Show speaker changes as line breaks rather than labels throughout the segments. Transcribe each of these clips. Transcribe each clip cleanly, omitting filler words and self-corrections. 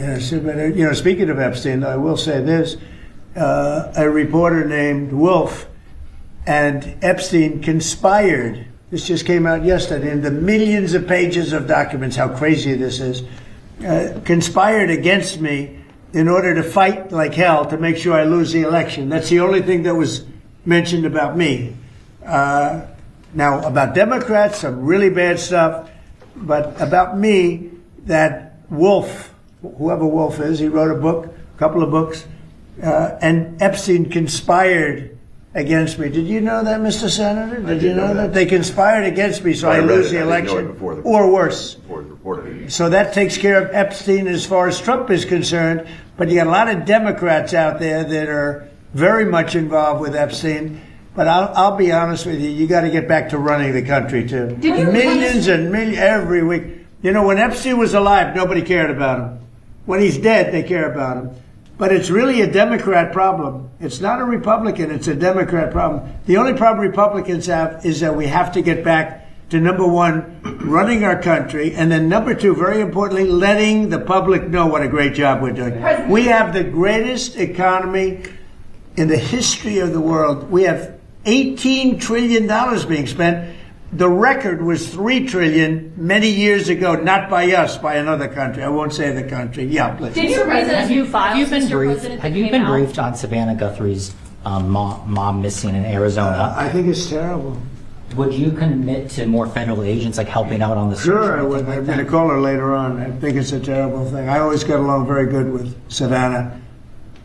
Yes, but, speaking of Epstein, I will say this. A reporter named Wolf and Epstein conspired. This just came out yesterday in the millions of pages of documents, how crazy this is, conspired against me in order to fight like hell to make sure I lose the election. That's the only thing that was mentioned about me. Now, about Democrats, some really bad stuff, but about me, that Wolf, whoever Wolf is, he wrote a couple of books, and Epstein conspired against me. Did you know that, Mr. Senator? Did you know that? They conspired against me so I lose the election, or worse. So that takes care of Epstein as far as Trump is concerned, but you got a lot of Democrats out there that are very much involved with Epstein. But I'll be honest with you, you got to get back to running the country, too. Millions and millions every week. When Epstein was alive, nobody cared about him. When he's dead, they care about him. But it's really a Democrat problem. It's not a Republican, it's a Democrat problem. The only problem Republicans have is that we have to get back to, number one, running our country, and then number two, very importantly, letting the public know what a great job we're doing. We have the greatest economy in the history of the world. We have $18 trillion being spent. The record was $3 trillion many years ago, not by us, by another country. I won't say the country. Yeah, please.
Did you read those new files,
Have you been briefed on Savannah Guthrie's mom missing in Arizona?
I think it's terrible.
Would you commit to more federal agents, like helping out on the search?
Sure, I would. I'm going to call her later on. I think it's a terrible thing. I always got along very good with Savannah.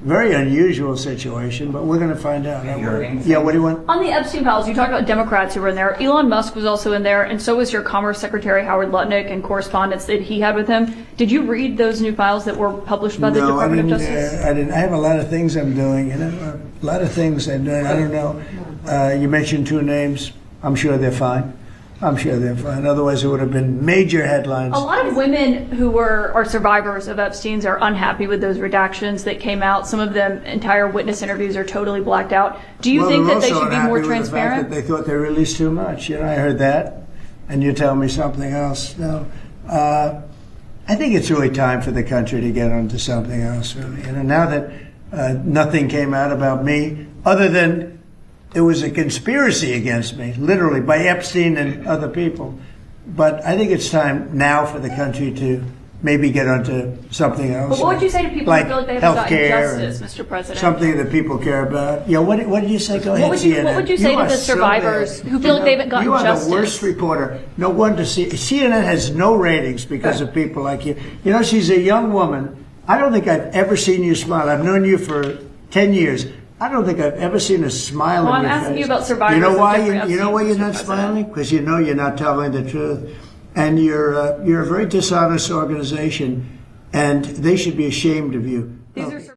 Very unusual situation, but we're going to find out. Yeah, what do you want?
On the Epstein files, you talked about Democrats who were in there. Elon Musk was also in there, and so was your Commerce Secretary Howard Lutnick and correspondence that he had with him. Did you read those new files that were published by the Department of Justice?
I didn't. I have a lot of things I'm doing. A lot of things I'm doing. I don't know. You mentioned two names. I'm sure they're fine. Otherwise, it would have been major headlines.
A lot of women who are survivors of Epstein's are unhappy with those redactions that came out. Some of them, entire witness interviews are totally blacked out. Do you think that they should be more transparent?
They thought they released too much. I heard that, and you tell me something else. No, I think it's really time for the country to get onto something else. Really, now that nothing came out about me, other than it was a conspiracy against me, literally, by Epstein and other people. But I think it's time now for the country to maybe get onto something else.
But what would you say to people who feel like they haven't gotten justice, Mr. President?
Something that people care about. What did you say? Go ahead, CNN.
What would you say to the survivors who feel like they haven't gotten justice?
You are the worst reporter. No wonder CNN has no ratings because of people like you. She's a young woman. I don't think I've ever seen you smile. I've known you for 10 years. I don't think I've ever seen a smile on your face.
I'm asking you about survivors.
You know why? You know why you're not smiling? Because you know you're not telling the truth, and you're a very dishonest organization, and they should be ashamed of you.